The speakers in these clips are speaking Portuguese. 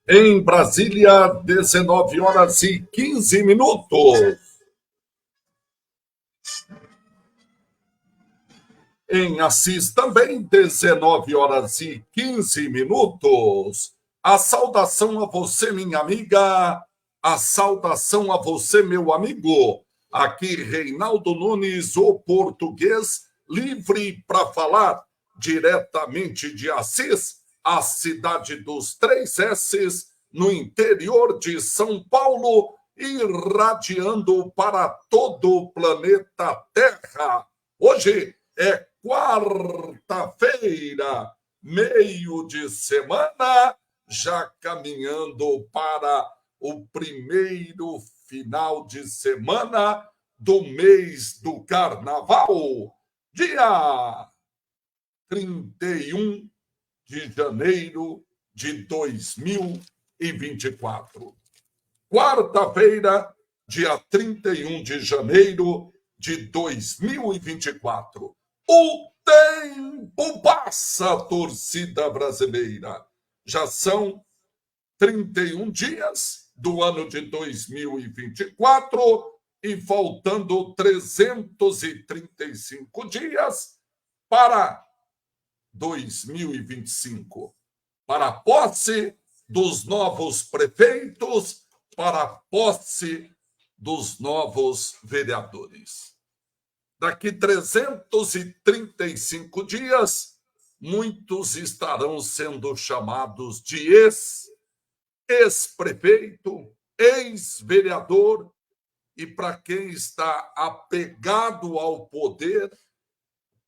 Em Brasília, 19h15. Em Assis também, 19h15. A saudação a você, minha amiga. A saudação a você, meu amigo. Aqui, Reinaldo Nunes, o português, livre para falar diretamente de Assis, a cidade dos 3 S's, no interior de São Paulo, irradiando para todo o planeta Terra. Hoje é quarta-feira, meio de semana, já caminhando para o primeiro final de semana do mês do Carnaval, dia 31 de janeiro de 2024. Quarta-feira, dia 31 de janeiro de 2024. O tempo passa, torcida brasileira. Já são 31 dias do ano de 2024 e faltando 335 dias para 2025, para a posse dos novos prefeitos, para a posse dos novos vereadores. Daqui 335 dias, muitos estarão sendo chamados de ex-prefeito, ex-vereador, e para quem está apegado ao poder,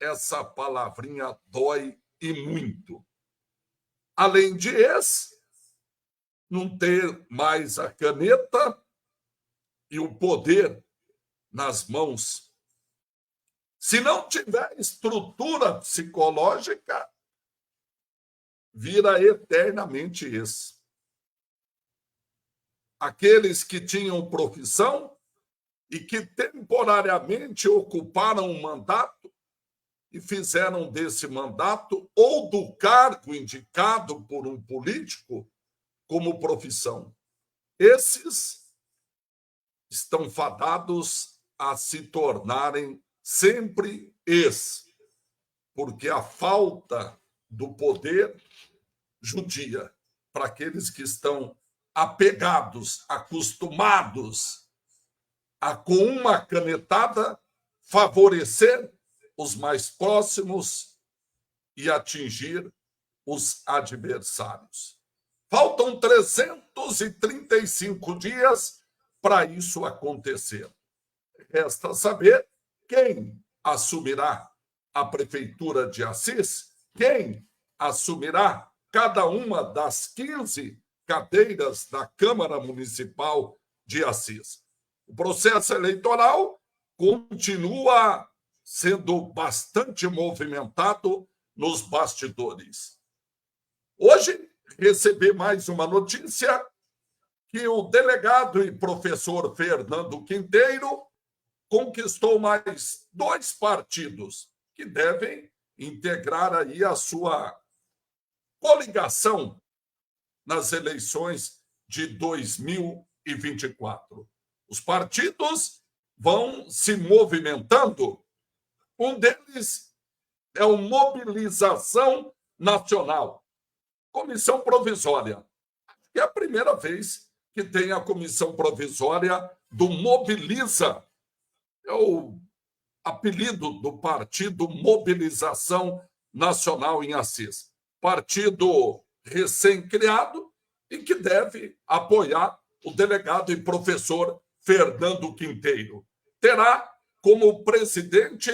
essa palavrinha dói e muito. Além de não ter mais a caneta e o poder nas mãos. Se não tiver estrutura psicológica, vira eternamente aqueles que tinham profissão e que temporariamente ocuparam um mandato e fizeram desse mandato ou do cargo indicado por um político como profissão. Esses estão fadados a se tornarem sempre porque a falta do poder judia para aqueles que estão apegados, acostumados a, com uma canetada, favorecer os mais próximos e atingir os adversários. Faltam 335 dias para isso acontecer. Resta saber quem assumirá a prefeitura de Assis, quem assumirá cada uma das 15 cadeiras da Câmara Municipal de Assis. O processo eleitoral continua sendo bastante movimentado nos bastidores. Hoje, recebi mais uma notícia que o delegado e professor Fernando Quinteiro conquistou mais 2 partidos que devem integrar aí a sua coligação nas eleições de 2024. Os partidos vão se movimentando. Um deles é o Mobilização Nacional, comissão provisória. É a primeira vez que tem a comissão provisória do Mobiliza. É o apelido do partido Mobilização Nacional em Assis. partido recém-criado e que deve apoiar o delegado e professor Fernando Quinteiro. Terá como presidente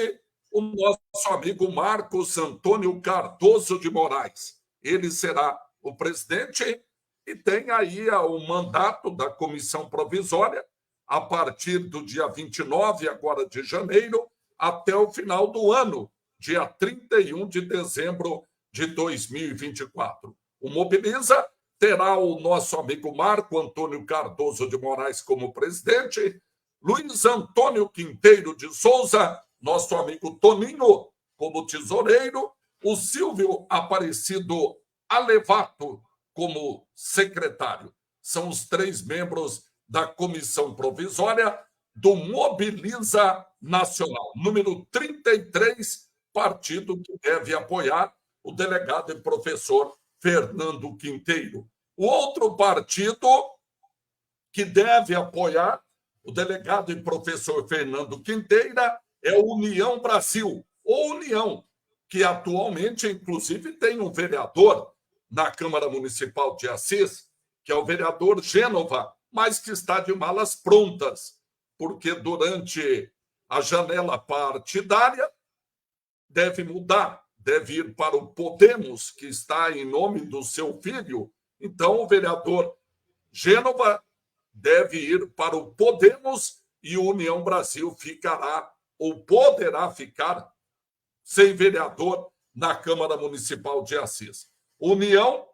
o nosso amigo Marcos Antônio Cardoso de Moraes. Ele será o presidente e tem aí o mandato da comissão provisória a partir do dia 29, agora de janeiro, até o final do ano, dia 31 de dezembro de 2024. O Mobiliza terá o nosso amigo Marco Antônio Cardoso de Moraes como presidente, Luiz Antônio Quinteiro de Souza, nosso amigo Toninho, como tesoureiro, o Silvio Aparecido Alevato como secretário. São os 3 membros da comissão provisória do Mobiliza Nacional, número 33, partido que deve apoiar o delegado e professor Fernando Quinteiro. O outro partido que deve apoiar o delegado e professor Fernando Quinteira é o União Brasil, ou União, que atualmente, inclusive, tem um vereador na Câmara Municipal de Assis, que é o vereador Gênova, mas que está de malas prontas, porque durante a janela partidária deve mudar, deve ir para o Podemos, que está em nome do seu filho. Então, o vereador Gênova deve ir para o Podemos e o União Brasil ficará ou poderá ficar sem vereador na Câmara Municipal de Assis. União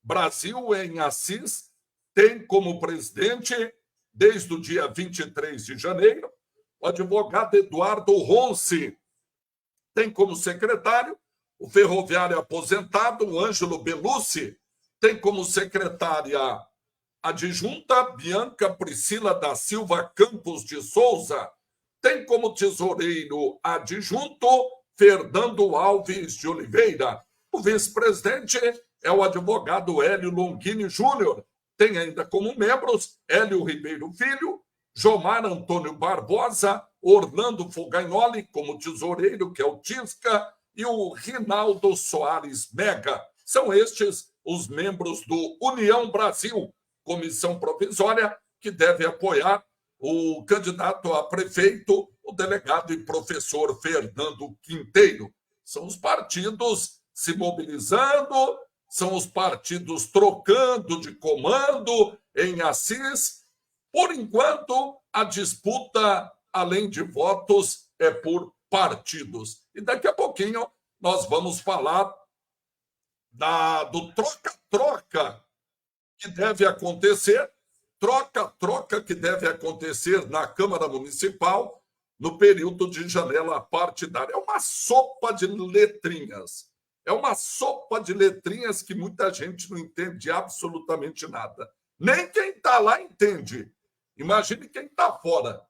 Brasil em Assis tem como presidente, desde o dia 23 de janeiro, o advogado Eduardo Ronce. Tem como secretário o ferroviário aposentado, o Ângelo Belucci. Tem como secretária adjunta Bianca Priscila da Silva Campos de Souza. Tem como tesoureiro adjunto Fernando Alves de Oliveira. O vice-presidente é o advogado Hélio Longini Júnior. Tem ainda como membros Hélio Ribeiro Filho, Jomar Antônio Barbosa, Orlando Fogagnoli como tesoureiro, que é o Tisca, e o Rinaldo Soares Mega. São estes os membros do União Brasil, comissão provisória, que deve apoiar o candidato a prefeito, o delegado e professor Fernando Quinteiro. São os partidos se mobilizando, são os partidos trocando de comando em Assis. Por enquanto, a disputa, além de votos, é por partidos. E daqui a pouquinho nós vamos falar do troca-troca que deve acontecer, troca-troca que deve acontecer na Câmara Municipal no período de janela partidária. É uma sopa de letrinhas. É uma sopa de letrinhas que muita gente não entende absolutamente nada. Nem quem está lá entende. Imagine quem está fora.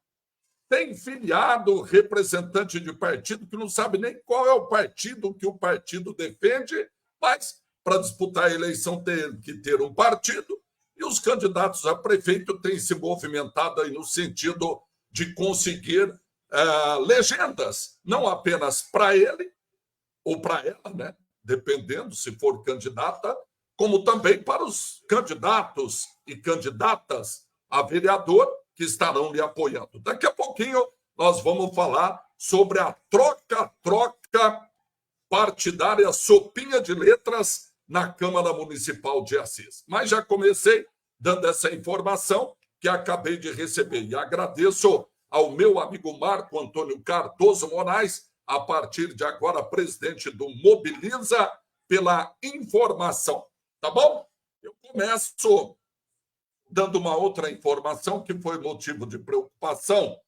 Tem filiado, representante de partido, que não sabe nem qual é o partido que o partido defende, mas para disputar a eleição tem que ter um partido, e os candidatos a prefeito têm se movimentado aí no sentido de conseguir legendas, não apenas para ele ou para ela, né? Dependendo se for candidata, como também para os candidatos e candidatas a vereador que estarão lhe apoiando. Daqui a pouquinho nós vamos falar sobre a troca-troca partidária, sopinha de letras na Câmara Municipal de Assis. Mas já comecei dando essa informação que acabei de receber. E agradeço ao meu amigo Marco Antônio Cardoso Moraes, a partir de agora presidente do Mobiliza, pela informação. Tá bom? Eu começo dando uma outra informação que foi motivo de preocupação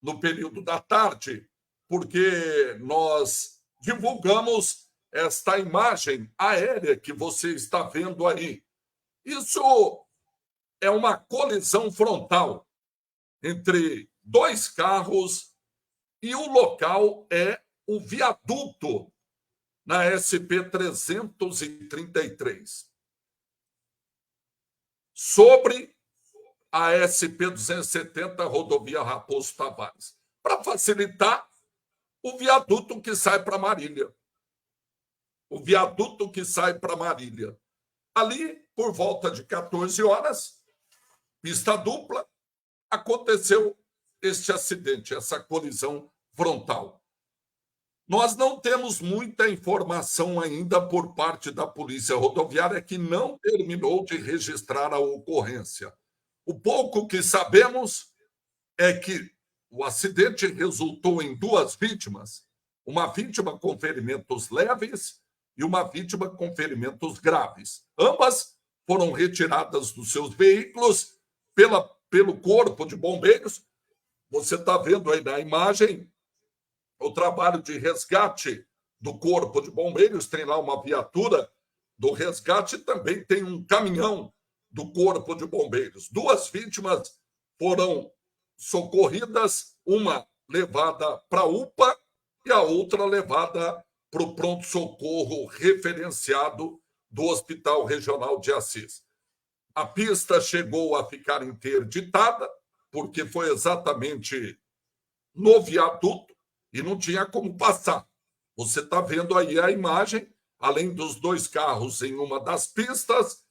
no período da tarde, porque nós divulgamos esta imagem aérea que você está vendo aí. Isso é uma colisão frontal entre 2 carros e o local é o viaduto na SP-333. Sobre a SP-270, rodovia Raposo Tavares. Para facilitar, o viaduto que sai para Marília. o viaduto que sai para Marília. Ali, por volta de 14 horas, pista dupla, aconteceu este acidente, essa colisão frontal. Nós não temos muita informação ainda por parte da Polícia Rodoviária, que não terminou de registrar a ocorrência. O pouco que sabemos é que o acidente resultou em 2 vítimas, uma vítima com ferimentos leves e uma vítima com ferimentos graves. Ambas foram retiradas dos seus veículos pelo Corpo de Bombeiros. Você está vendo aí na imagem o trabalho de resgate do Corpo de Bombeiros, tem lá uma viatura do resgate, também tem um caminhão do Corpo de Bombeiros. 2 vítimas foram socorridas, uma levada para a UPA e a outra levada para o pronto-socorro referenciado do Hospital Regional de Assis. A pista chegou a ficar interditada, porque foi exatamente no viaduto e não tinha como passar. Você está vendo aí a imagem, além dos 2 carros em uma das pistas,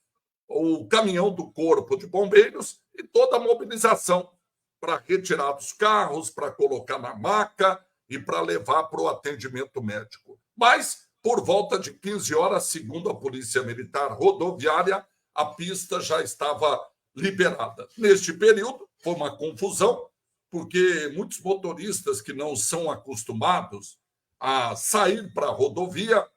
o caminhão do Corpo de Bombeiros e toda a mobilização para retirar dos carros, para colocar na maca e para levar para o atendimento médico. Mas, por volta de 15 horas, segundo a Polícia Militar Rodoviária, a pista já estava liberada. Neste período, foi uma confusão, porque muitos motoristas que não são acostumados a sair para a rodovia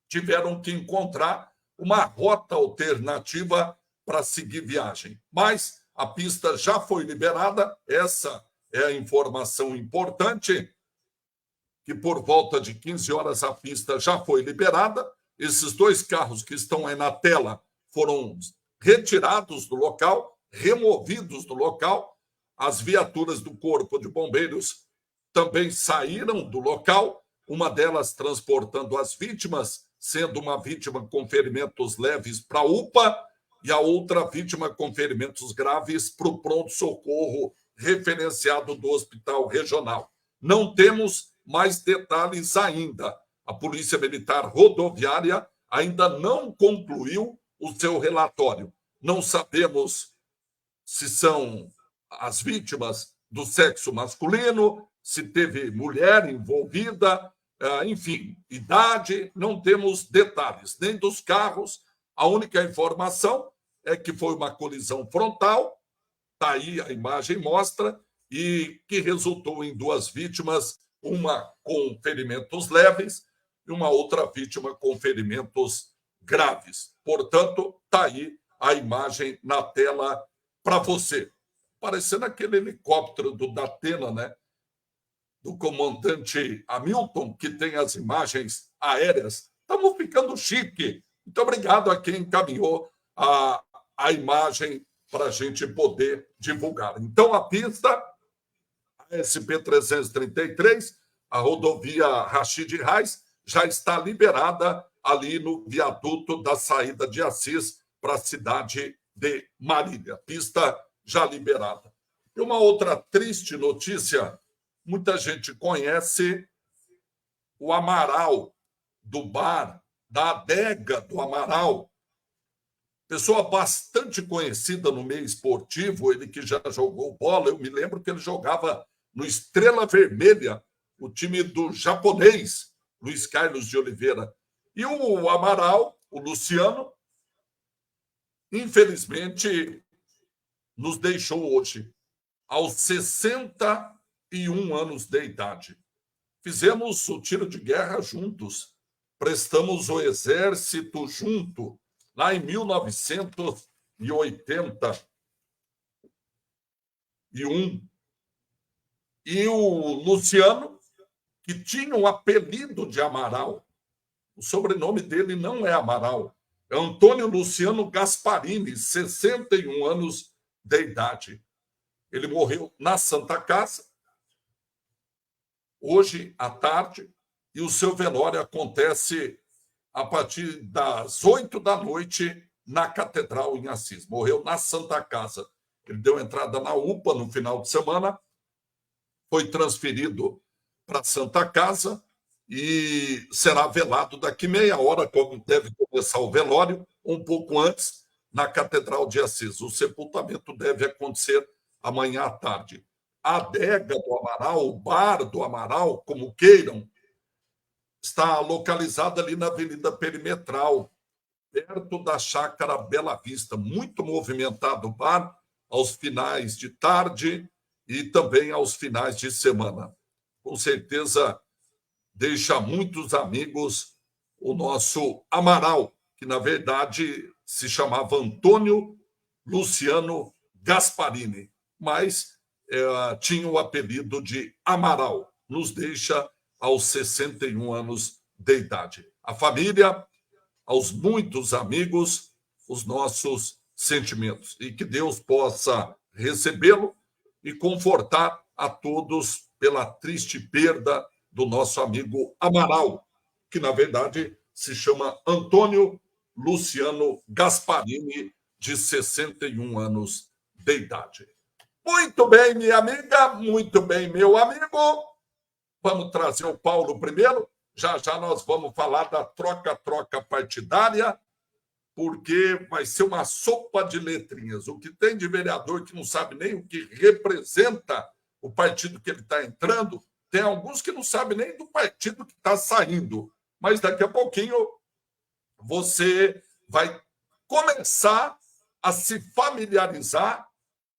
tiveram que encontrar uma rota alternativa para seguir viagem. Mas a pista já foi liberada, essa é a informação importante, que por volta de 15 horas a pista já foi liberada. Esses 2 carros que estão aí na tela foram retirados do local, removidos do local. As viaturas do Corpo de Bombeiros também saíram do local, uma delas transportando as vítimas, sendo uma vítima com ferimentos leves para a UPA e a outra vítima com ferimentos graves para o pronto-socorro referenciado do Hospital Regional. Não temos mais detalhes ainda. A Polícia Militar Rodoviária ainda não concluiu o seu relatório. Não sabemos se são as vítimas do sexo masculino, se teve mulher envolvida, enfim, idade, não temos detalhes, nem dos carros. A única informação é que foi uma colisão frontal, está aí a imagem mostra, e que resultou em 2 vítimas, uma com ferimentos leves e uma outra vítima com ferimentos graves. Portanto, está aí a imagem na tela para você. Parecendo aquele helicóptero do Datena, né? Do comandante Hamilton, que tem as imagens aéreas. Estamos ficando chique. Muito obrigado a quem encaminhou a imagem para a gente poder divulgar. Então, a pista, a SP-333, a rodovia Rachid Reis, já está liberada ali no viaduto da saída de Assis para a cidade de Marília. Pista já liberada. E uma outra triste notícia, muita gente conhece o Amaral, do bar, da adega do Amaral. Pessoa bastante conhecida no meio esportivo, ele que já jogou bola, eu me lembro que ele jogava no Estrela Vermelha, o time do japonês, Luiz Carlos de Oliveira. E o Amaral, o Luciano, infelizmente, nos deixou hoje, aos 61 anos de idade. Fizemos o tiro de guerra juntos, prestamos o exército junto, lá em 1981. E o Luciano, que tinha o apelido de Amaral, o sobrenome dele não é Amaral, é Antônio Luciano Gasparini, 61 anos de idade. Ele morreu na Santa Casa, hoje à tarde, e o seu velório acontece a partir das 8 da noite na Catedral em Assis. Morreu na Santa Casa. Ele deu entrada na UPA no final de semana, foi transferido para a Santa Casa e será velado daqui meia hora, como deve começar o velório, um pouco antes, na Catedral de Assis. O sepultamento deve acontecer amanhã à tarde. A adega do Amaral, o bar do Amaral, como queiram, está localizada ali na Avenida Perimetral, perto da Chácara Bela Vista. Muito movimentado o bar aos finais de tarde e também aos finais de semana. Com certeza deixa muitos amigos o nosso Amaral, que na verdade se chamava Antônio Luciano Gasparini, mas tinha o apelido de Amaral. Nos deixa aos 61 anos de idade. A família, aos muitos amigos, os nossos sentimentos. E que Deus possa recebê-lo e confortar a todos pela triste perda do nosso amigo Amaral, que na verdade se chama Antônio Luciano Gasparini, de 61 anos de idade. Muito bem, minha amiga, muito bem, meu amigo. Vamos trazer o Paulo primeiro. Já já nós vamos falar da troca-troca partidária, porque vai ser uma sopa de letrinhas. O que tem de vereador que não sabe nem o que representa o partido que ele está entrando, tem alguns que não sabem nem do partido que está saindo. Mas daqui a pouquinho você vai começar a se familiarizar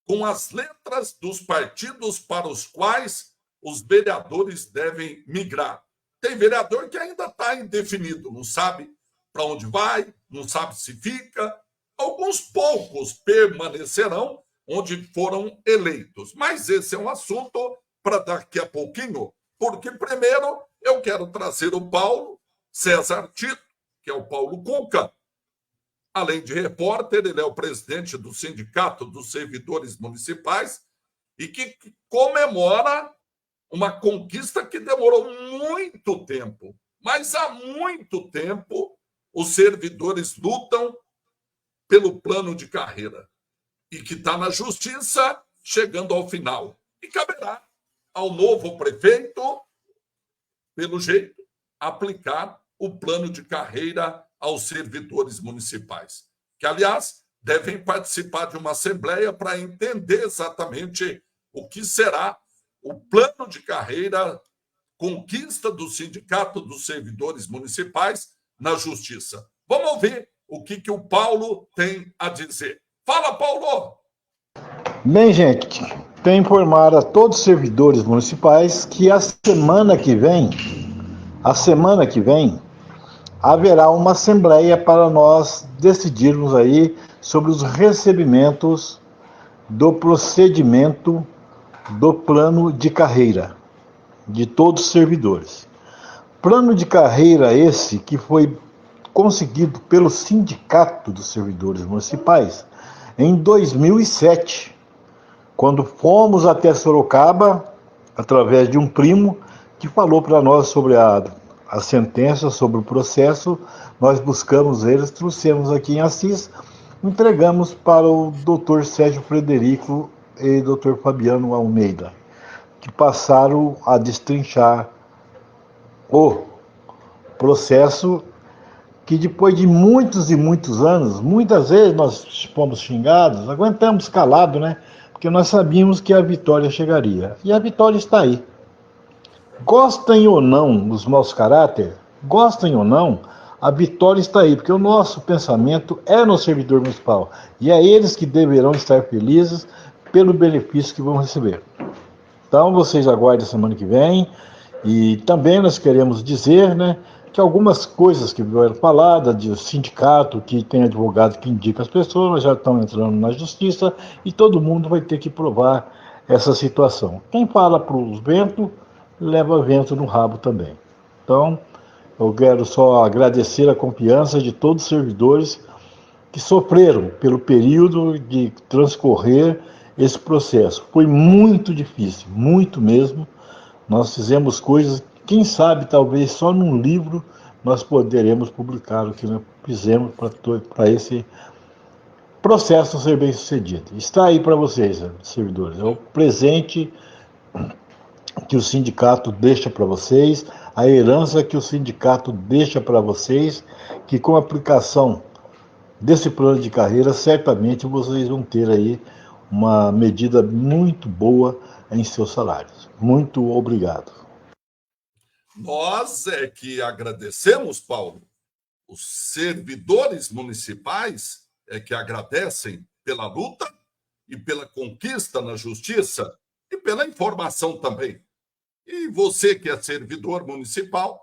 com as letras dos partidos para os quais os vereadores devem migrar. Tem vereador que ainda está indefinido, não sabe para onde vai, não sabe se fica. Alguns poucos permanecerão onde foram eleitos. Mas esse é um assunto para daqui a pouquinho, porque primeiro eu quero trazer o Paulo César Tito, que é o Paulo Cuca. Além de repórter, ele é o presidente do Sindicato dos Servidores Municipais e que comemora uma conquista que demorou muito tempo. Mas há muito tempo os servidores lutam pelo plano de carreira e que está na justiça chegando ao final. E caberá ao novo prefeito, pelo jeito, aplicar o plano de carreira aos servidores municipais, que, aliás, devem participar de uma assembleia para entender exatamente o que será o plano de carreira, conquista do Sindicato dos Servidores Municipais na Justiça. Vamos ouvir o que o Paulo tem a dizer. Fala, Paulo! Bem, gente, tenho informar a todos os servidores municipais que a semana que vem, haverá uma assembleia para nós decidirmos aí sobre os recebimentos do procedimento do plano de carreira de todos os servidores. Plano de carreira esse que foi conseguido pelo Sindicato dos Servidores Municipais em 2007, quando fomos até Sorocaba, através de um primo que falou para nós sobre a sentença, sobre o processo. Nós buscamos eles, trouxemos aqui em Assis, entregamos para o Dr. Sérgio Frederico e Dr. Fabiano Almeida, que passaram a destrinchar o processo, que depois de muitos e muitos anos, muitas vezes nós fomos xingados, aguentamos calado, né? Porque nós sabíamos que a vitória chegaria. E a vitória está aí. Gostem ou não dos maus caráter, gostem ou não, a vitória está aí, porque o nosso pensamento é no servidor municipal. E é eles que deverão estar felizes pelo benefício que vão receber. Então, vocês aguardem a semana que vem. E também nós queremos dizer, né, que algumas coisas que foram faladas, de sindicato, que tem advogado que indica as pessoas, já estão entrando na justiça e todo mundo vai ter que provar essa situação. Quem fala para os ventos, leva vento no rabo também. Então, eu quero só agradecer a confiança de todos os servidores que sofreram pelo período de transcorrer esse processo. Foi muito difícil, muito mesmo. Nós fizemos coisas, quem sabe, talvez só num livro nós poderemos publicar o que nós fizemos para esse processo ser bem sucedido. Está aí para vocês, servidores. É o presente que o sindicato deixa para vocês, a herança que o sindicato deixa para vocês, que com a aplicação desse plano de carreira, certamente vocês vão ter aí uma medida muito boa em seus salários. Muito obrigado. Nós é que agradecemos, Paulo. Os servidores municipais é que agradecem pela luta e pela conquista na justiça e pela informação também. E você que é servidor municipal,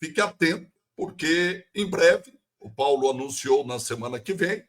fique atento, porque em breve, o Paulo anunciou na semana que vem,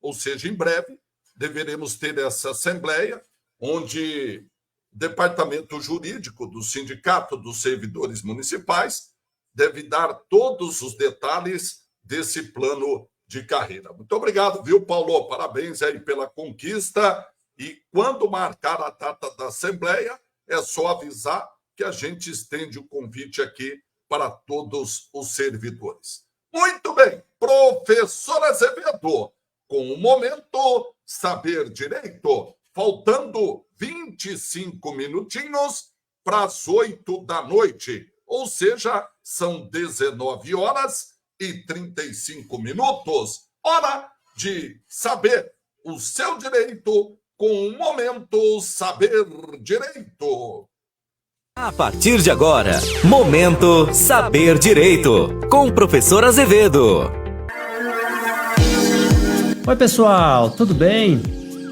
ou seja, em breve, deveremos ter essa assembleia, onde o departamento jurídico do Sindicato dos Servidores Municipais deve dar todos os detalhes desse plano de carreira. Muito obrigado, viu, Paulo? Parabéns aí pela conquista. E quando marcar a data da assembleia, é só avisar que a gente estende o convite aqui para todos os servidores. Muito bem, professor Azevedo, com o momento Saber Direito, faltando 25 minutinhos para as 8 da noite, ou seja, são 19 horas e 35 minutos. Hora de saber o seu direito com o momento Saber Direito. A partir de agora, Momento Saber Direito, com o professor Azevedo. Oi, pessoal, tudo bem?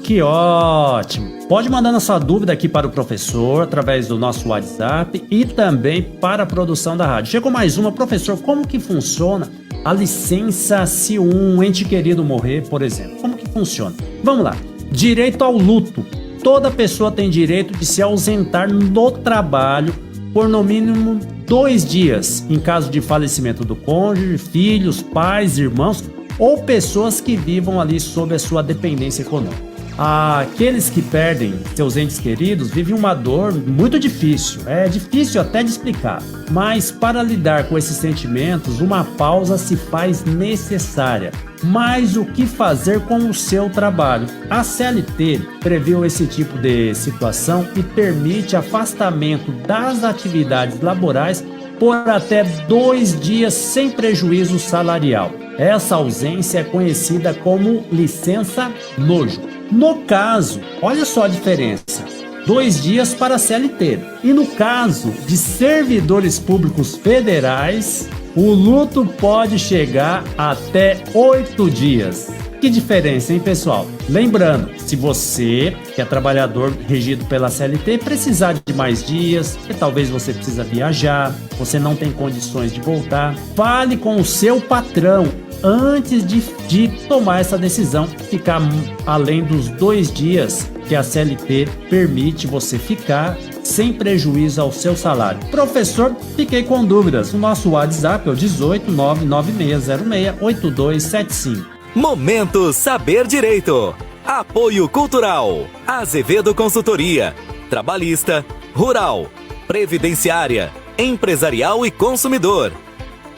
Que ótimo! Pode mandar a sua dúvida aqui para o professor através do nosso WhatsApp e também para a produção da rádio. Chegou mais uma, professor, como que funciona a licença se um ente querido morrer, por exemplo? Como que funciona? Vamos lá. Direito ao luto. Toda pessoa tem direito de se ausentar do trabalho por no mínimo 2 dias, em caso de falecimento do cônjuge, filhos, pais, irmãos ou pessoas que vivam ali sob a sua dependência econômica. Aqueles que perdem seus entes queridos vivem uma dor muito difícil, é difícil até de explicar, mas para lidar com esses sentimentos, uma pausa se faz necessária. Mas o que fazer com o seu trabalho? A CLT previu esse tipo de situação e permite afastamento das atividades laborais por até 2 dias sem prejuízo salarial. Essa ausência é conhecida como licença nojo. No caso, olha só a diferença, 2 dias para a CLT. E no caso de servidores públicos federais, o luto pode chegar até 8 dias. Que diferença, hein, pessoal? Lembrando, se você, que é trabalhador regido pela CLT, precisar de mais dias, que talvez você precisa viajar, você não tem condições de voltar, fale com o seu patrão antes de tomar essa decisão, ficar além dos 2 dias que a CLT permite você ficar sem prejuízo ao seu salário. Professor, fiquei com dúvidas. O nosso WhatsApp é o 18 99606 8275. Momento Saber Direito. Apoio Cultural. Azevedo Consultoria. Trabalhista, Rural, Previdenciária, Empresarial e Consumidor.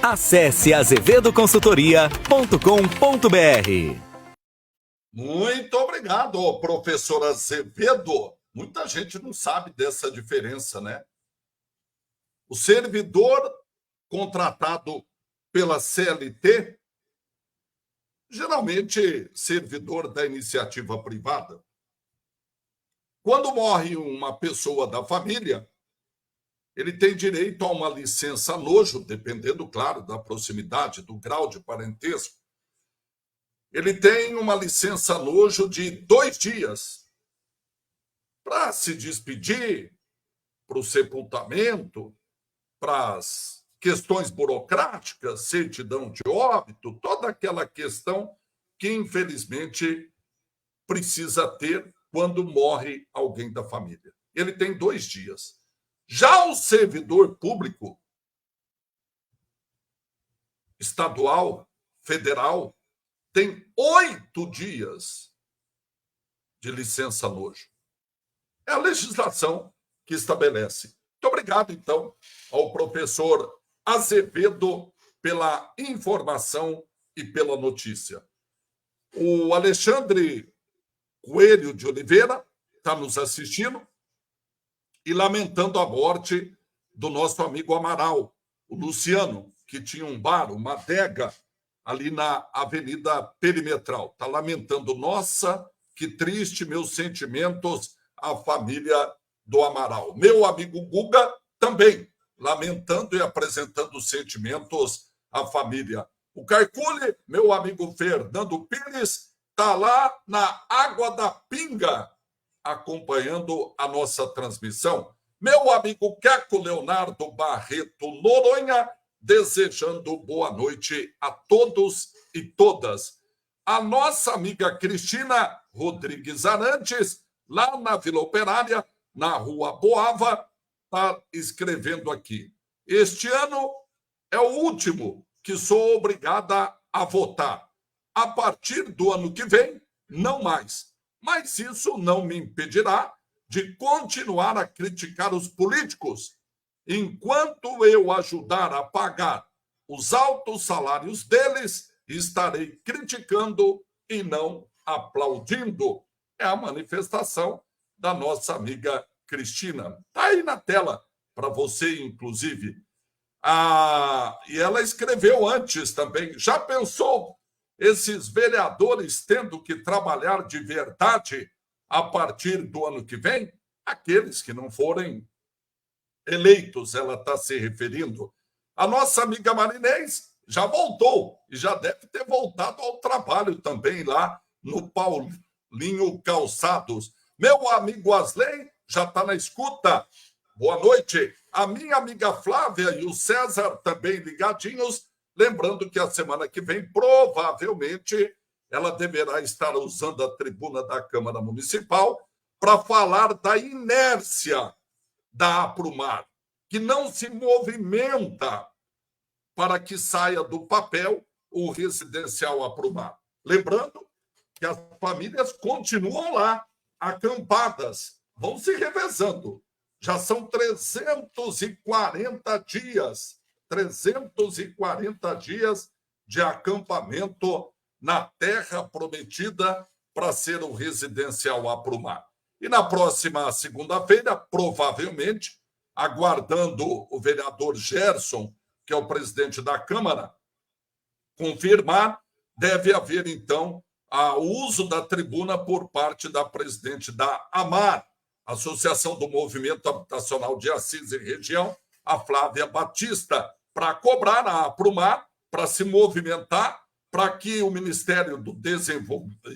Acesse azevedoconsultoria.com.br. Muito obrigado, professor Azevedo. Muita gente não sabe dessa diferença, né? O servidor contratado pela CLT, geralmente servidor da iniciativa privada, quando morre uma pessoa da família, ele tem direito a uma licença nojo, dependendo, claro, da proximidade, do grau de parentesco. Ele tem uma licença nojo de 2 dias para se despedir, para o sepultamento, para as questões burocráticas, certidão de óbito, toda aquela questão que, infelizmente, precisa ter quando morre alguém da família. Ele tem 2 dias. Já o servidor público, estadual, federal, tem 8 dias de licença nojo. É a legislação que estabelece. Muito obrigado, então, ao professor Azevedo pela informação e pela notícia. O Alexandre Coelho de Oliveira está nos assistindo e lamentando a morte do nosso amigo Amaral, o Luciano, que tinha um bar, uma adega, ali na Avenida Perimetral. Está lamentando. Nossa, que triste, meus sentimentos à família do Amaral. Meu amigo Guga também, lamentando e apresentando sentimentos à família. O Caicule, meu amigo Fernando Pires, está lá na Água da Pinga, acompanhando a nossa transmissão. Meu amigo Caco Leonardo Barreto Noronha, desejando boa noite a todos e todas. A nossa amiga Cristina Rodrigues Arantes, lá na Vila Operária, na Rua Boava, está escrevendo aqui. Este ano é o último que sou obrigada a votar. A partir do ano que vem, não mais. Mas isso não me impedirá de continuar a criticar os políticos, enquanto eu ajudar a pagar os altos salários deles, estarei criticando e não aplaudindo. É a manifestação da nossa amiga Cristina. Está aí na tela para você, inclusive. E ela escreveu antes também. Já pensou esses vereadores tendo que trabalhar de verdade a partir do ano que vem? Aqueles que não forem eleitos, ela está se referindo. A nossa amiga Marinês já voltou e já deve ter voltado ao trabalho também lá no Paulinho Calçados. Meu amigo Asley já está na escuta. Boa noite. A minha amiga Flávia e o César também ligadinhos. Lembrando que a semana que vem, provavelmente, ela deverá estar usando a tribuna da Câmara Municipal para falar da inércia da Aprumar, que não se movimenta para que saia do papel o residencial Aprumar. Lembrando que as famílias continuam lá, acampadas, vão se revezando. Já são 340 dias de acampamento na terra prometida para ser o residencial Aprumar. E na próxima segunda-feira, provavelmente, aguardando o vereador Gerson, que é o presidente da Câmara, confirmar, deve haver, então, o uso da tribuna por parte da presidente da AMAR, Associação do Movimento Habitacional de Assis e Região, a Flávia Batista, para cobrar a Aprumar, para se movimentar, para que o Ministério do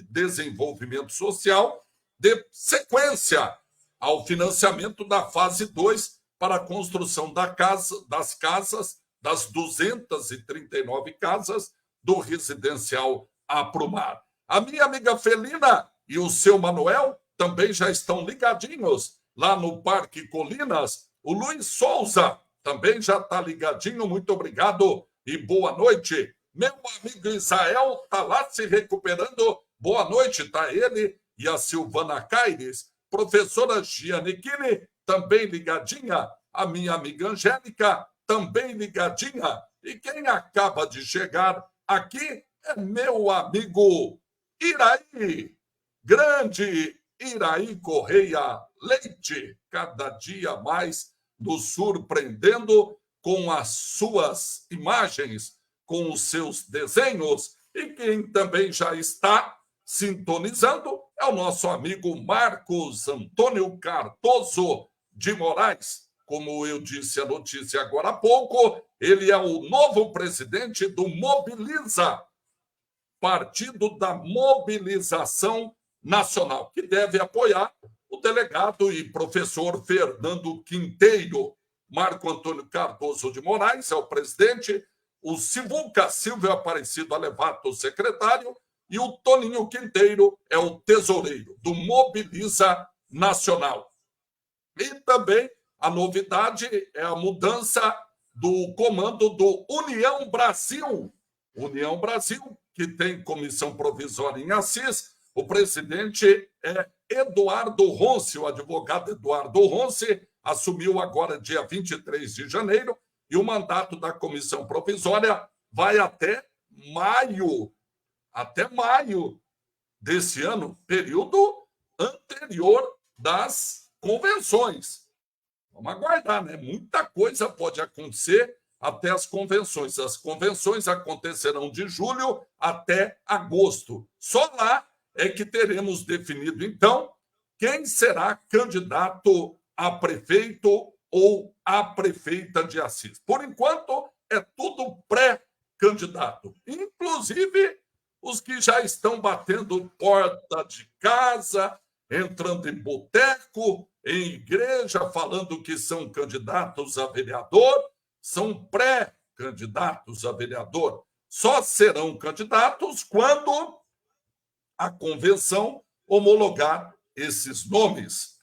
Desenvolvimento Social dê sequência ao financiamento da fase 2 para a construção das casas, das 239 casas do residencial Aprumar. A minha amiga Felina e o seu Manuel também já estão ligadinhos lá no Parque Colinas. O Luiz Souza também já está ligadinho. Muito obrigado e boa noite. Meu amigo Israel está lá se recuperando. Boa noite, está ele e a Silvana Caires. Professora Giannichini, também ligadinha. A minha amiga Angélica, também ligadinha. E quem acaba de chegar aqui é meu amigo Iraí, grande Iraí Correia Leite, cada dia mais nos surpreendendo com as suas imagens, com os seus desenhos. E quem também já está sintonizando é o nosso amigo Marcos Antônio Cardoso de Moraes. Como eu disse a notícia agora há pouco, ele é o novo presidente do Mobiliza, Partido da Mobilização Nacional, que deve apoiar o delegado e professor Fernando Quinteiro. Marco Antônio Cardoso de Moraes é o presidente, o Sivuca Silvio Aparecido Alevato, o secretário, e o Toninho Quinteiro é o tesoureiro do Mobiliza Nacional. E também a novidade é a mudança do comando do União Brasil. União Brasil, que tem comissão provisória em Assis. O presidente é Eduardo Ronce, o advogado Eduardo Ronce, assumiu agora dia 23 de janeiro, e o mandato da comissão provisória vai até maio desse ano, período anterior das convenções. Vamos aguardar, né? Muita coisa pode acontecer até as convenções. As convenções acontecerão de julho até agosto. Só lá é que teremos definido, então, quem será candidato a prefeito ou a prefeita de Assis. Por enquanto, é tudo pré-candidato. Inclusive, os que já estão batendo porta de casa, entrando em boteco, em igreja, falando que são candidatos a vereador, são pré-candidatos a vereador. Só serão candidatos quando a convenção homologar esses nomes.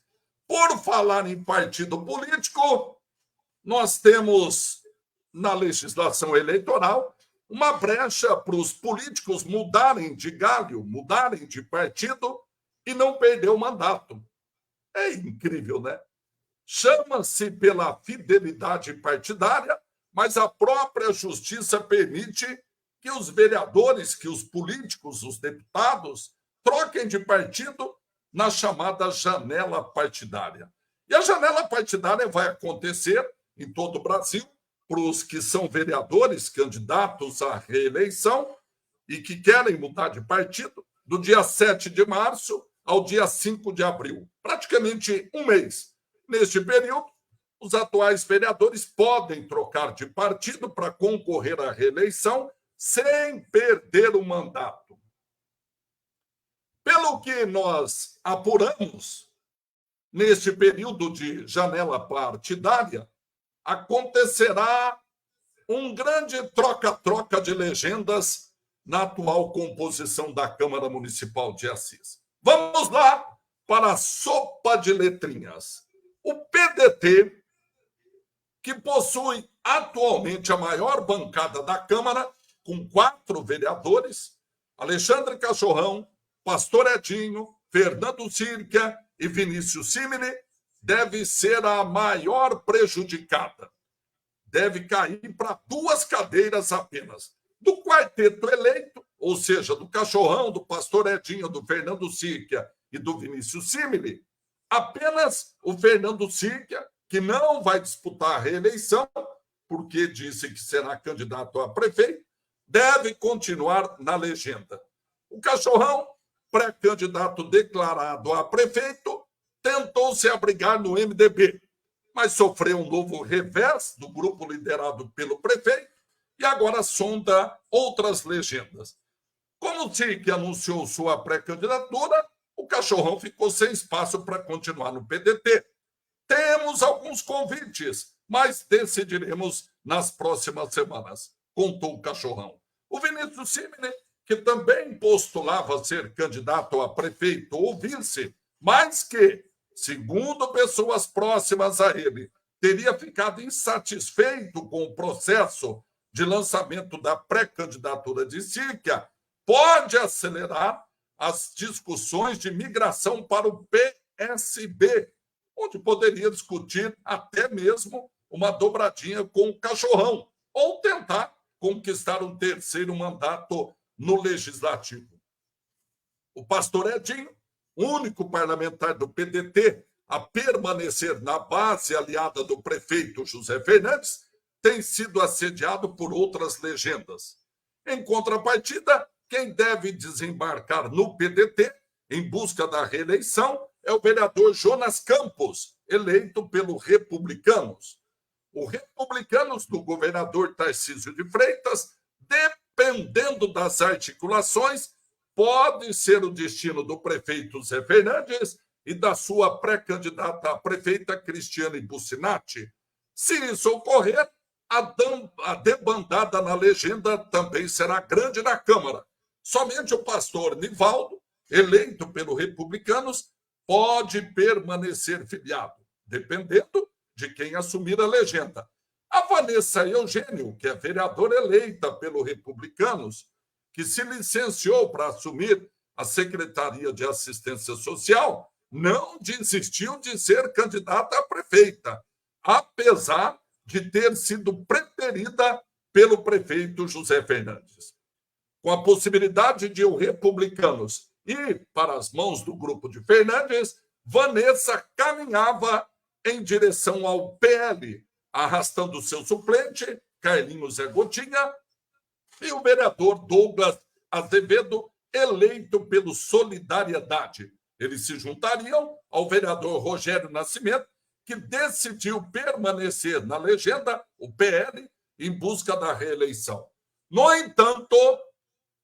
Por falar em partido político, nós temos na legislação eleitoral uma brecha para os políticos mudarem de galho, mudarem de partido e não perder o mandato. É incrível, né? Chama-se pela fidelidade partidária, mas a própria justiça permite que os vereadores, que os políticos, os deputados, troquem de partido na chamada janela partidária. E a janela partidária vai acontecer em todo o Brasil, para os que são vereadores, candidatos à reeleição e que querem mudar de partido, do dia 7 de março ao dia 5 de abril. Praticamente um mês. Neste período, os atuais vereadores podem trocar de partido para concorrer à reeleição sem perder o mandato. Pelo que nós apuramos, neste período de janela partidária, acontecerá um grande troca-troca de legendas na atual composição da Câmara Municipal de Assis. Vamos lá para a sopa de letrinhas. O PDT, que possui atualmente a maior bancada da Câmara, com 4 vereadores, Alexandre Cachorrão, Pastor Edinho, Fernando Circa e Vinícius Simile, deve ser a maior prejudicada. Deve cair para 2 cadeiras apenas. Do quarteto eleito, ou seja, do Cachorrão, do Pastor Edinho, do Fernando Circa e do Vinícius Simile, apenas o Fernando Circa, que não vai disputar a reeleição, porque disse que será candidato a prefeito, deve continuar na legenda. O Cachorrão, pré-candidato declarado a prefeito, tentou se abrigar no MDB, mas sofreu um novo revés do grupo liderado pelo prefeito e agora sonda outras legendas. Como o Cirque anunciou sua pré-candidatura, o Cachorrão ficou sem espaço para continuar no PDT. Temos alguns convites, mas decidiremos nas próximas semanas, contou o Cachorrão. O Vinícius Simile, que também postulava ser candidato a prefeito ou vice, mas que, segundo pessoas próximas a ele, teria ficado insatisfeito com o processo de lançamento da pré-candidatura de Circa, pode acelerar as discussões de migração para o PSB, onde poderia discutir até mesmo uma dobradinha com o Cachorrão, ou tentar conquistar um 3º mandato no Legislativo. O Pastor Edinho, único parlamentar do PDT a permanecer na base aliada do prefeito José Fernandes, tem sido assediado por outras legendas. Em contrapartida, quem deve desembarcar no PDT em busca da reeleição é o vereador Jonas Campos, eleito pelo Republicanos. O Republicanos do governador Tarcísio de Freitas, dependendo das articulações, pode ser o destino do prefeito Zé Fernandes e da sua pré-candidata a prefeita Cristiane Bucinatti. Se isso ocorrer, a debandada na legenda também será grande na Câmara. Somente o pastor Nivaldo, eleito pelo Republicanos, pode permanecer filiado, dependendo de quem assumir a legenda. A Vanessa Eugênio, que é vereadora eleita pelo Republicanos, que se licenciou para assumir a Secretaria de Assistência Social, não desistiu de ser candidata a prefeita, apesar de ter sido preterida pelo prefeito José Fernandes. Com a possibilidade de o Republicanos ir para as mãos do grupo de Fernandes, Vanessa caminhava em direção ao PL, arrastando seu suplente, Carlinhos Zé Gotinha, e o vereador Douglas Azevedo, eleito pelo Solidariedade. Eles se juntariam ao vereador Rogério Nascimento, que decidiu permanecer na legenda, o PL, em busca da reeleição. No entanto,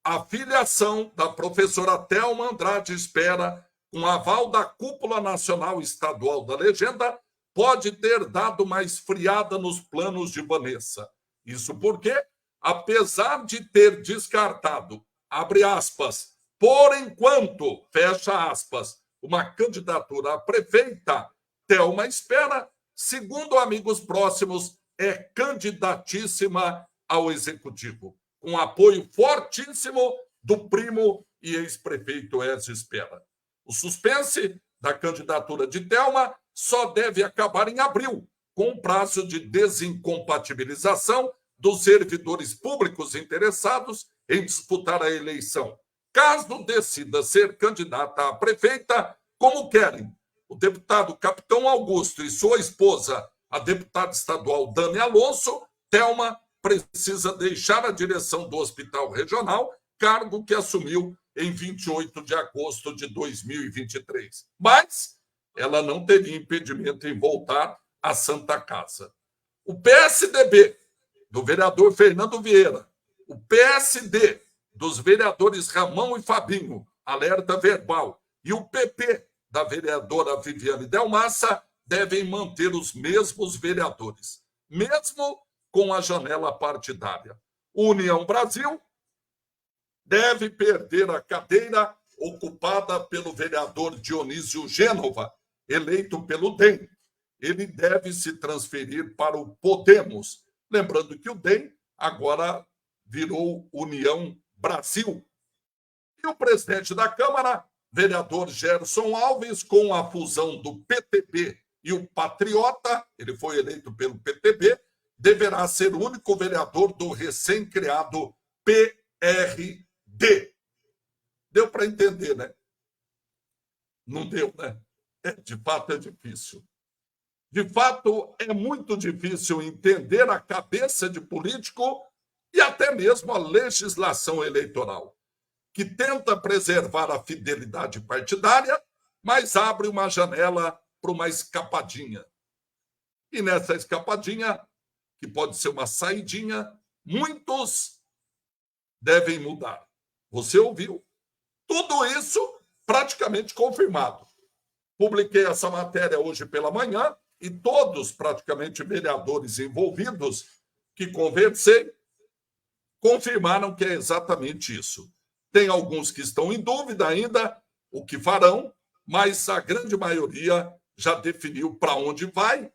a filiação da professora Thelma Andrade Espera, com aval da Cúpula Nacional Estadual da Legenda, pode ter dado uma esfriada nos planos de Vanessa. Isso porque, apesar de ter descartado, abre aspas, por enquanto, fecha aspas, uma candidatura a prefeita, Thelma Espera, segundo amigos próximos, é candidatíssima ao executivo, com apoio fortíssimo do primo e ex-prefeito Ezio Espera. O suspense da candidatura de Thelma só deve acabar em abril, com o prazo de desincompatibilização dos servidores públicos interessados em disputar a eleição. Caso decida ser candidata a prefeita, como querem, o deputado Capitão Augusto e sua esposa, a deputada estadual Dani Alonso, Thelma precisa deixar a direção do Hospital Regional, cargo que assumiu em 28 de agosto de 2023. Mas ela não teria impedimento em voltar à Santa Casa. O PSDB, do vereador Fernando Vieira, o PSD, dos vereadores Ramão e Fabinho, alerta verbal, e o PP, da vereadora Viviane Delmassa, devem manter os mesmos vereadores, mesmo com a janela partidária. União Brasil deve perder a cadeira ocupada pelo vereador Dionísio Gênova, eleito pelo DEM. Ele deve se transferir para o Podemos. Lembrando que o DEM agora virou União Brasil. E o presidente da Câmara, vereador Gerson Alves, com a fusão do PTB e o Patriota, ele foi eleito pelo PTB, deverá ser o único vereador do recém-criado PRD. Deu para entender, né? Não deu, né? De fato, é difícil. De fato, é muito difícil entender a cabeça de político e até mesmo a legislação eleitoral, que tenta preservar a fidelidade partidária, mas abre uma janela para uma escapadinha. E nessa escapadinha, que pode ser uma saidinha, muitos devem mudar. Você ouviu? Tudo isso praticamente confirmado. Publiquei essa matéria hoje pela manhã e todos, praticamente, vereadores envolvidos que conversei, confirmaram que é exatamente isso. Tem alguns que estão em dúvida ainda o que farão, mas a grande maioria já definiu para onde vai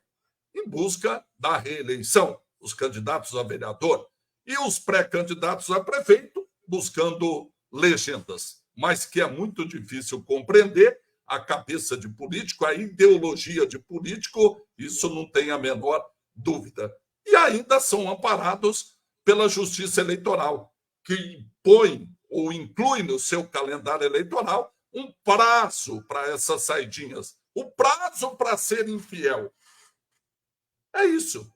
em busca da reeleição. Os candidatos a vereador e os pré-candidatos a prefeito buscando legendas. Mas que é muito difícil compreender a cabeça de político, a ideologia de político, isso não tem a menor dúvida. E ainda são amparados pela Justiça Eleitoral, que impõe ou inclui no seu calendário eleitoral um prazo para essas saidinhas, o prazo para ser infiel. É isso.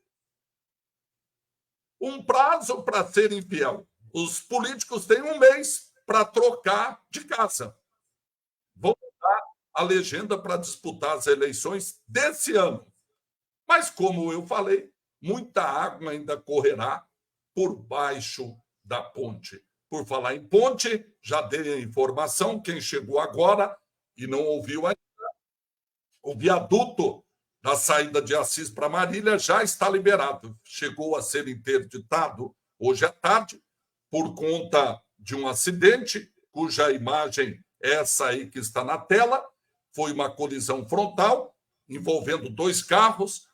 Um prazo para ser infiel. Os políticos têm um mês para trocar de casa. Vão mudar a legenda para disputar as eleições desse ano. Mas, como eu falei, muita água ainda correrá por baixo da ponte. Por falar em ponte, já dei a informação, quem chegou agora e não ouviu ainda, o viaduto da saída de Assis para Marília já está liberado. Chegou a ser interditado hoje à tarde por conta de um acidente, cuja imagem é essa aí que está na tela. Foi uma colisão frontal envolvendo dois carros,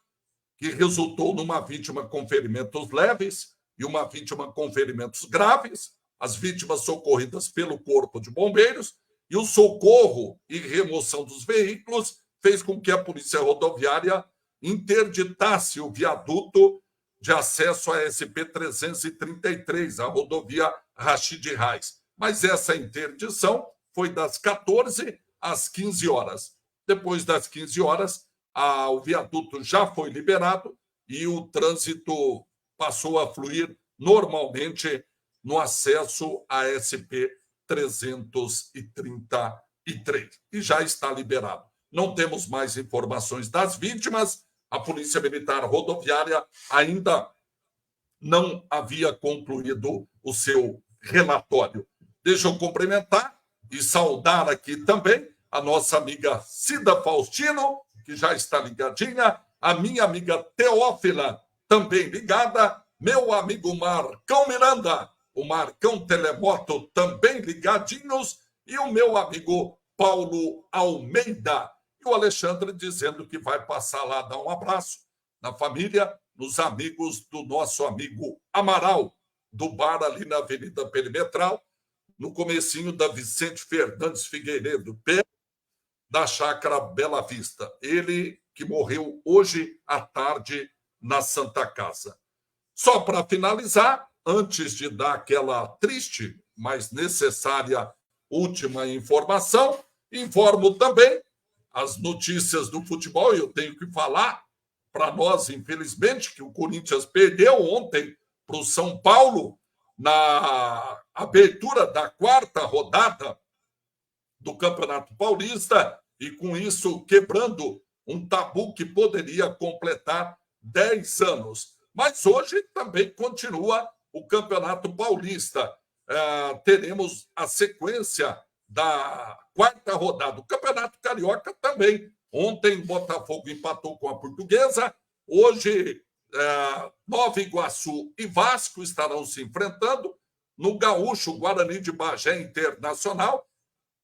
que resultou numa vítima com ferimentos leves e uma vítima com ferimentos graves. As vítimas socorridas pelo Corpo de Bombeiros, e o socorro e remoção dos veículos fez com que a Polícia Rodoviária interditasse o viaduto de acesso à SP-333, a rodovia Rachid Reis. Mas essa interdição foi das 14 às 15 horas. Depois das 15 horas, o viaduto já foi liberado e o trânsito passou a fluir normalmente no acesso à SP-333 e já está liberado. Não temos mais informações das vítimas. A Polícia Militar Rodoviária ainda não havia concluído o seu relatório. Deixa eu cumprimentar e saudar aqui também a nossa amiga Cida Faustino, que já está ligadinha, a minha amiga Teófila, também ligada, meu amigo Marcão Miranda, o Marcão Telemoto, também ligadinhos, e o meu amigo Paulo Almeida. E o Alexandre dizendo que vai passar lá dar um abraço na família, nos amigos do nosso amigo Amaral, do bar ali na Avenida Perimetral, no comecinho da Vicente Fernandes Figueiredo, perto da Chácara Bela Vista. Ele que morreu hoje à tarde na Santa Casa. Só para finalizar, antes de dar aquela triste, mas necessária última informação, informo também as notícias do futebol, e eu tenho que falar para nós, infelizmente, que o Corinthians perdeu ontem para o São Paulo na abertura da 4ª rodada do Campeonato Paulista e, com isso, quebrando um tabu que poderia completar 10 anos. Mas hoje também continua o Campeonato Paulista. Teremos a sequência da 4ª rodada. O Campeonato Carioca também. Ontem, Botafogo empatou com a Portuguesa. Hoje, Nova Iguaçu e Vasco estarão se enfrentando. No Gaúcho, Guarani de Bagé Internacional.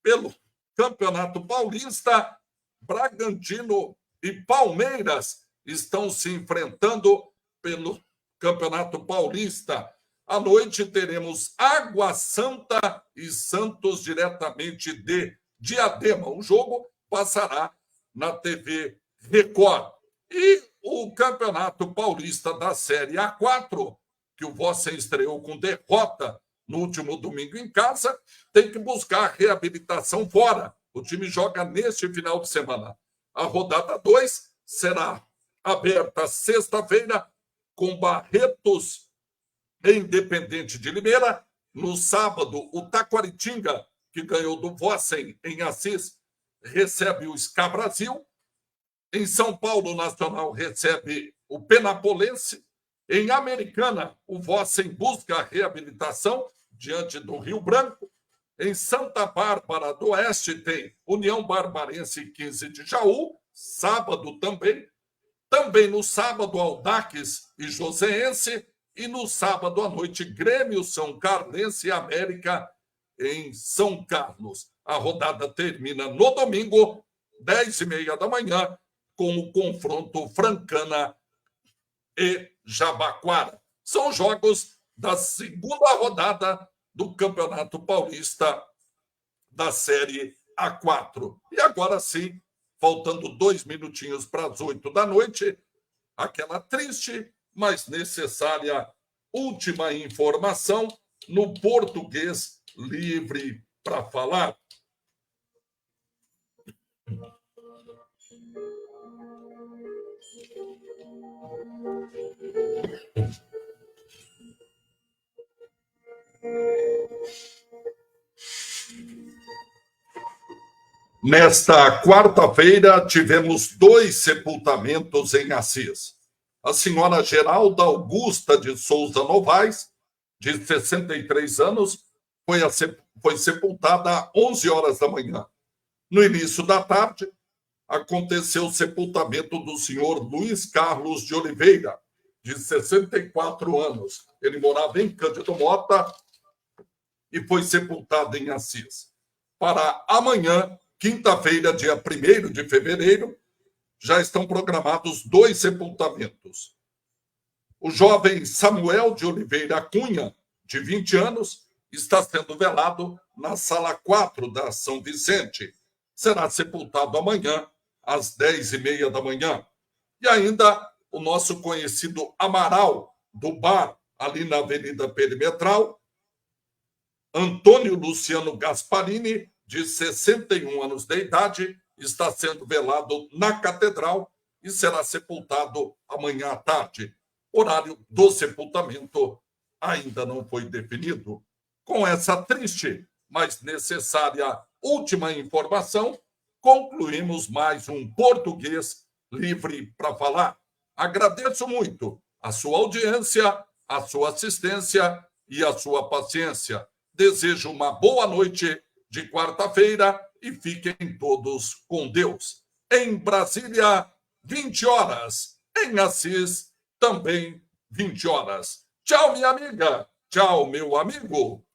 Pelo Campeonato Paulista, Bragantino e Palmeiras estão se enfrentando pelo Campeonato Paulista. À noite teremos Água Santa e Santos diretamente de Diadema. O jogo passará na TV Record. E o Campeonato Paulista da Série A4, que o Vossen estreou com derrota no último domingo em casa, tem que buscar reabilitação fora. O time joga neste final de semana. A rodada 2 será aberta sexta-feira com Barretos e Independente de Limeira. No sábado, o Taquaritinga, que ganhou do Vossen em Assis, recebe o SCA Brasil. Em São Paulo, o Nacional recebe o Penapolense. Em Americana, o Vossen busca a reabilitação diante do Rio Branco. Em Santa Bárbara do Oeste tem União Barbarense e 15 de Jaú, sábado também. Também no sábado, Audax e Joseense. E no sábado à noite, Grêmio, São Carlense e América em São Carlos. A rodada termina no domingo, 10h30 da manhã, com o confronto Francana e Jabaquara. São jogos da segunda rodada do Campeonato Paulista da Série A4. E agora sim, faltando 2 minutinhos para as 8 da noite, aquela triste, mas necessária última informação no Português Livre para Falar. Nesta quarta-feira, tivemos 2 sepultamentos em Assis. A senhora Geralda Augusta de Souza Novaes, de 63 anos, foi sepultada às 11 horas da manhã. No início da tarde, aconteceu o sepultamento do senhor Luiz Carlos de Oliveira, de 64 anos. Ele morava em Cândido Mota e foi sepultado em Assis. Para amanhã, quinta-feira, dia 1º de fevereiro, já estão programados 2 sepultamentos. O jovem Samuel de Oliveira Cunha, de 20 anos, está sendo velado na Sala 4 da São Vicente. Será sepultado amanhã, às 10h30 da manhã. E ainda o nosso conhecido Amaral, do bar, ali na Avenida Perimetral, Antônio Luciano Gasparini, de 61 anos de idade, está sendo velado na Catedral e será sepultado amanhã à tarde. horário do sepultamento ainda não foi definido. Com essa triste, mas necessária última informação, concluímos mais um Português Livre para Falar. Agradeço muito a sua audiência, a sua assistência e a sua paciência. Desejo uma boa noite de quarta-feira e fiquem todos com Deus. Em Brasília, 20 horas. Em Assis, também 20 horas. Tchau, minha amiga. Tchau, meu amigo.